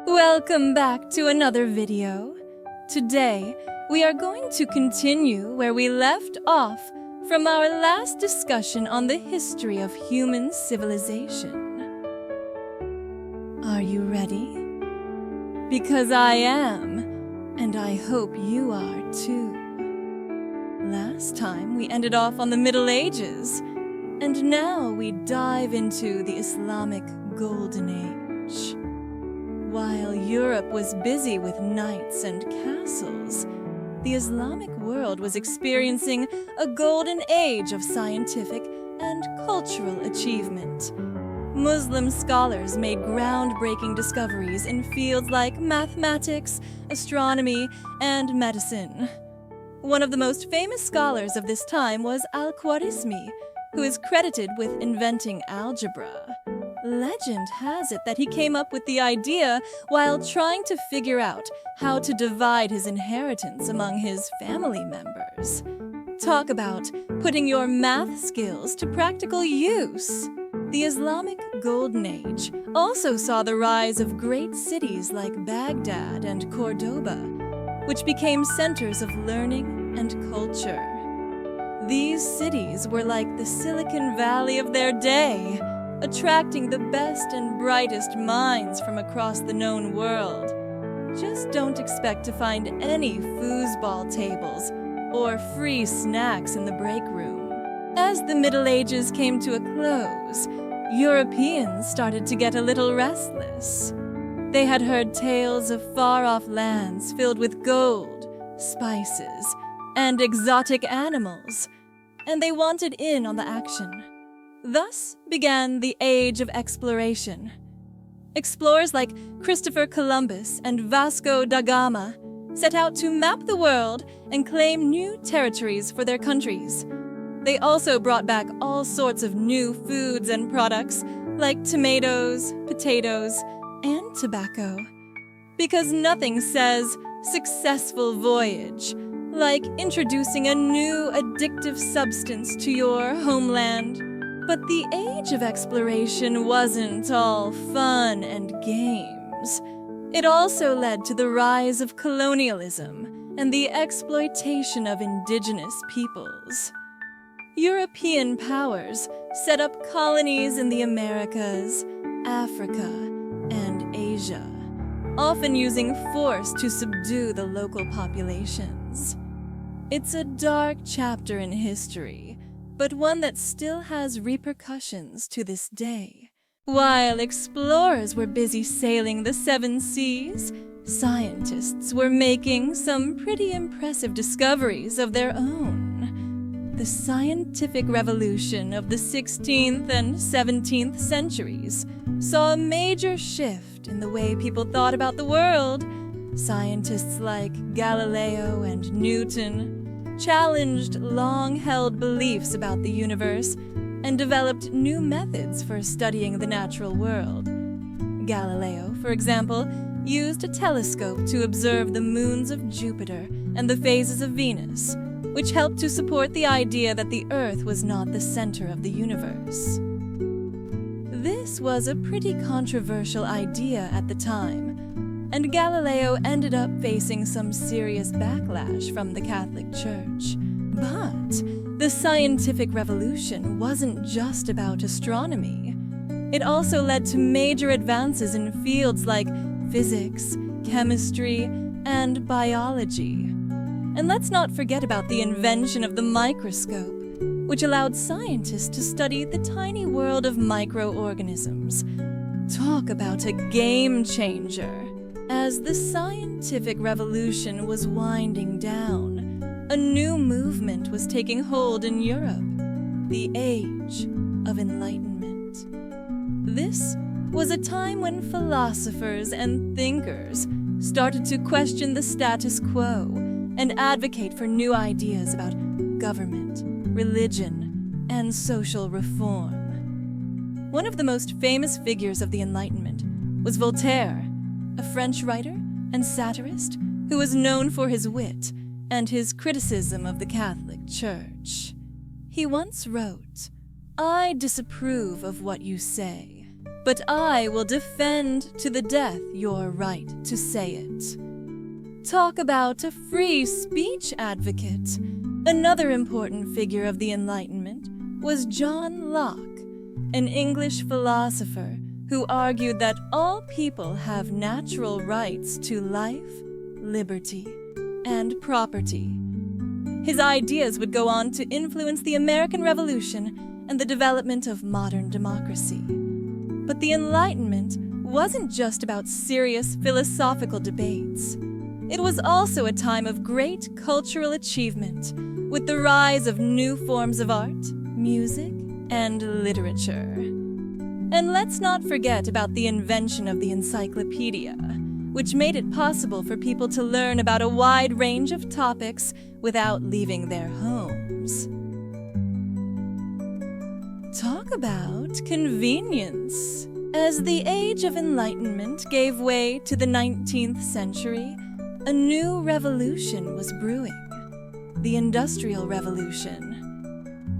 Welcome back to another video. Today, we are going to continue where we left off from our last discussion on the history of human civilization. Are you ready? Because I am, and I hope you are too. Last time we ended off on the Middle Ages, and now we dive into the Islamic Golden Age. While Europe was busy with knights and castles, the Islamic world was experiencing a golden age of scientific and cultural achievement. Muslim scholars made groundbreaking discoveries in fields like mathematics, astronomy, and medicine. One of the most famous scholars of this time was Al-Khwarizmi, who is credited with inventing algebra. Legend has it that he came up with the idea while trying to figure out how to divide his inheritance among his family members. Talk about putting your math skills to practical use. The Islamic Golden Age also saw the rise of great cities like Baghdad and Cordoba, which became centers of learning and culture. These cities were like the Silicon Valley of their day, attracting the best and brightest minds from across the known world. Just don't expect to find any foosball tables or free snacks in the break room. As the Middle Ages came to a close, Europeans started to get a little restless. They had heard tales of far-off lands filled with gold, spices, and exotic animals, and they wanted in on the action. Thus began the Age of Exploration. Explorers like Christopher Columbus and Vasco da Gama set out to map the world and claim new territories for their countries. They also brought back all sorts of new foods and products like tomatoes, potatoes, and tobacco. Because nothing says successful voyage like introducing a new addictive substance to your homeland. But the Age of Exploration wasn't all fun and games. It also led to the rise of colonialism and the exploitation of indigenous peoples. European powers set up colonies in the Americas, Africa, and Asia, often using force to subdue the local populations. It's a dark chapter in history, but one that still has repercussions to this day. While explorers were busy sailing the seven seas, scientists were making some pretty impressive discoveries of their own. The scientific revolution of the 16th and 17th centuries saw a major shift in the way people thought about the world. Scientists like Galileo and Newton challenged long-held beliefs about the universe and developed new methods for studying the natural world. Galileo, for example, used a telescope to observe the moons of Jupiter and the phases of Venus, which helped to support the idea that the Earth was not the center of the universe. This was a pretty controversial idea at the time, and Galileo ended up facing some serious backlash from the Catholic Church. But the scientific revolution wasn't just about astronomy. It also led to major advances in fields like physics, chemistry, and biology. And let's not forget about the invention of the microscope, which allowed scientists to study the tiny world of microorganisms. Talk about a game changer. As the scientific revolution was winding down, a new movement was taking hold in Europe, the Age of Enlightenment. This was a time when philosophers and thinkers started to question the status quo and advocate for new ideas about government, religion, and social reform. One of the most famous figures of the Enlightenment was Voltaire, a French writer and satirist who was known for his wit and his criticism of the Catholic Church. He once wrote, "I disapprove of what you say, but I will defend to the death your right to say it. Talk about a free speech advocate. Another important figure of the Enlightenment was John Locke, an English philosopher who argued that all people have natural rights to life, liberty, and property. His ideas would go on to influence the American Revolution and the development of modern democracy. But the Enlightenment wasn't just about serious philosophical debates. It was also a time of great cultural achievement, with the rise of new forms of art, music, and literature. And let's not forget about the invention of the encyclopedia, which made it possible for people to learn about a wide range of topics without leaving their homes. Talk about convenience. As the Age of Enlightenment gave way to the 19th century, a new revolution was brewing, the Industrial Revolution.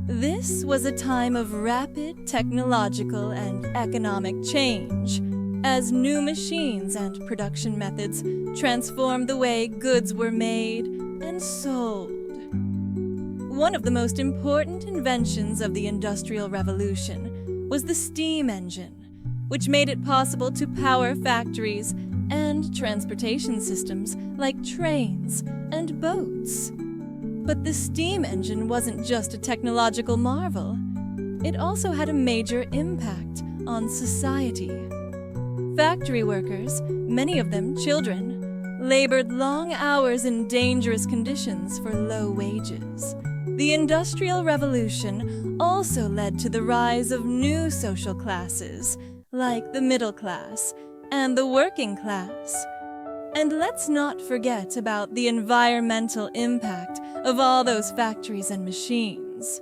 This was a time of rapid technological and economic change, as new machines and production methods transformed the way goods were made and sold. One of the most important inventions of the Industrial Revolution was the steam engine, which made it possible to power factories and transportation systems like trains and boats. But the steam engine wasn't just a technological marvel. It also had a major impact on society. Factory workers, many of them children, labored long hours in dangerous conditions for low wages. The Industrial Revolution also led to the rise of new social classes, like the middle class and the working class. And let's not forget about the environmental impact of all those factories and machines.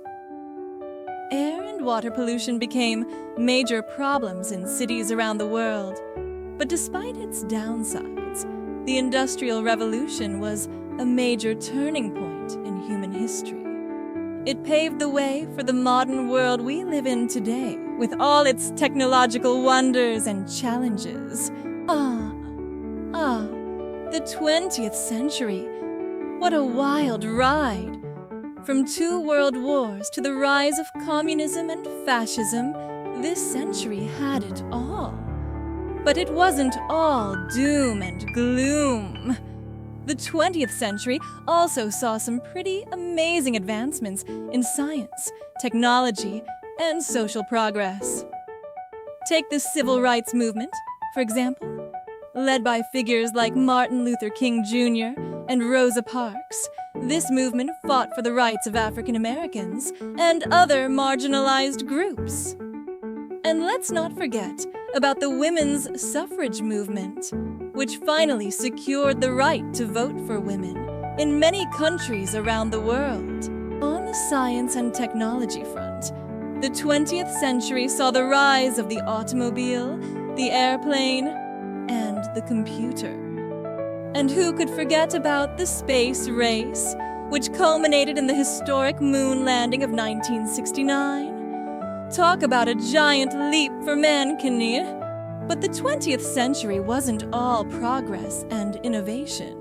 Air and water pollution became major problems in cities around the world. But despite its downsides, the Industrial Revolution was a major turning point in human history. It paved the way for the modern world we live in today, with all its technological wonders and challenges. The 20th century. What a wild ride! From 2 world wars to the rise of communism and fascism, this century had it all. But it wasn't all doom and gloom. The 20th century also saw some pretty amazing advancements in science, technology, and social progress. Take the civil rights movement, for example. Led by figures like Martin Luther King Jr. and Rosa Parks, this movement fought for the rights of African Americans and other marginalized groups. And let's not forget about the women's suffrage movement, which finally secured the right to vote for women in many countries around the world. On the science and technology front, the 20th century saw the rise of the automobile, the airplane, and the computer. And who could forget about the space race, which culminated in the historic moon landing of 1969? Talk about a giant leap for mankind. But the 20th century wasn't all progress and innovation.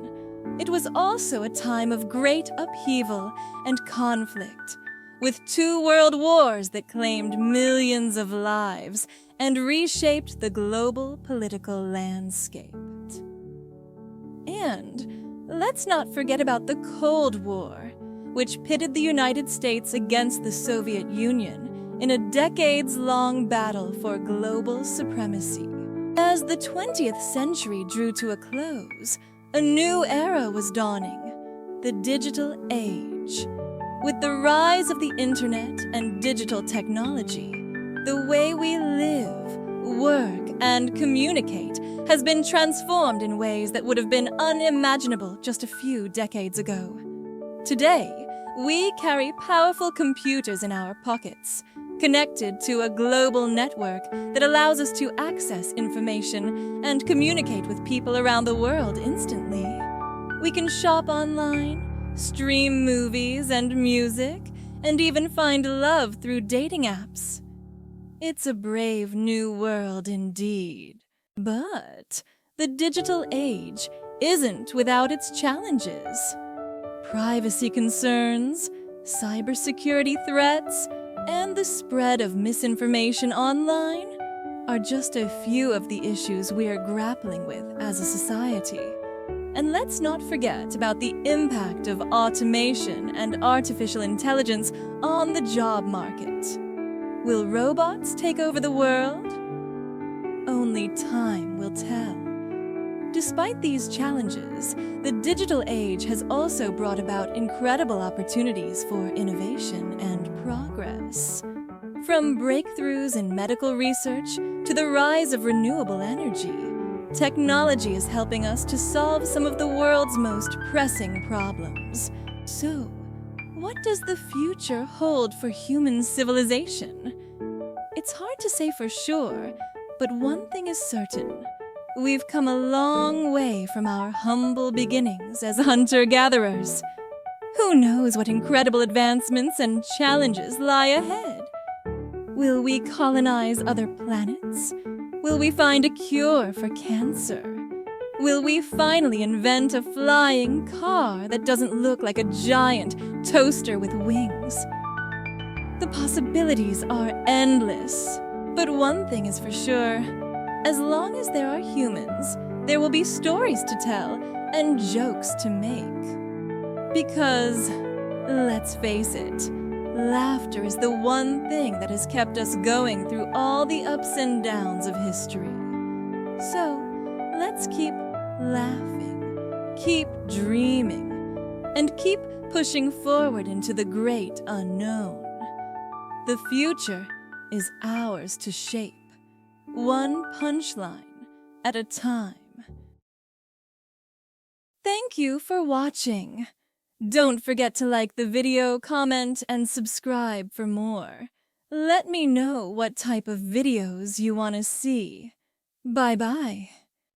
It was also a time of great upheaval and conflict, with 2 world wars that claimed millions of lives and reshaped the global political landscape. And let's not forget about the Cold War, which pitted the United States against the Soviet Union in a decades-long battle for global supremacy. As the 20th century drew to a close, a new era was dawning, the digital age. With the rise of the internet and digital technology, the way we live, work, and communicate has been transformed in ways that would have been unimaginable just a few decades ago. Today, we carry powerful computers in our pockets, connected to a global network that allows us to access information and communicate with people around the world instantly. We can shop online, stream movies and music, and even find love through dating apps. It's a brave new world indeed. But the digital age isn't without its challenges. Privacy concerns, cybersecurity threats, and the spread of misinformation online are just a few of the issues we are grappling with as a society. And let's not forget about the impact of automation and artificial intelligence on the job market. Will robots take over the world? Only time will tell. Despite these challenges, the digital age has also brought about incredible opportunities for innovation and progress. From breakthroughs in medical research to the rise of renewable energy, technology is helping us to solve some of the world's most pressing problems. So, what does the future hold for human civilization? It's hard to say for sure, but one thing is certain. We've come a long way from our humble beginnings as hunter-gatherers. Who knows what incredible advancements and challenges lie ahead? Will we colonize other planets? Will we find a cure for cancer? Will we finally invent a flying car that doesn't look like a giant toaster with wings? The possibilities are endless. But one thing is for sure. As long as there are humans, there will be stories to tell and jokes to make. Because, let's face it, laughter is the one thing that has kept us going through all the ups and downs of history. So, let's keep laughing, keep dreaming, and keep pushing forward into the great unknown. The future is ours to shape, one punchline at a time. Thank you for watching. Don't forget to like the video, comment, and subscribe for more. Let me know what type of videos you want to see. Bye-bye.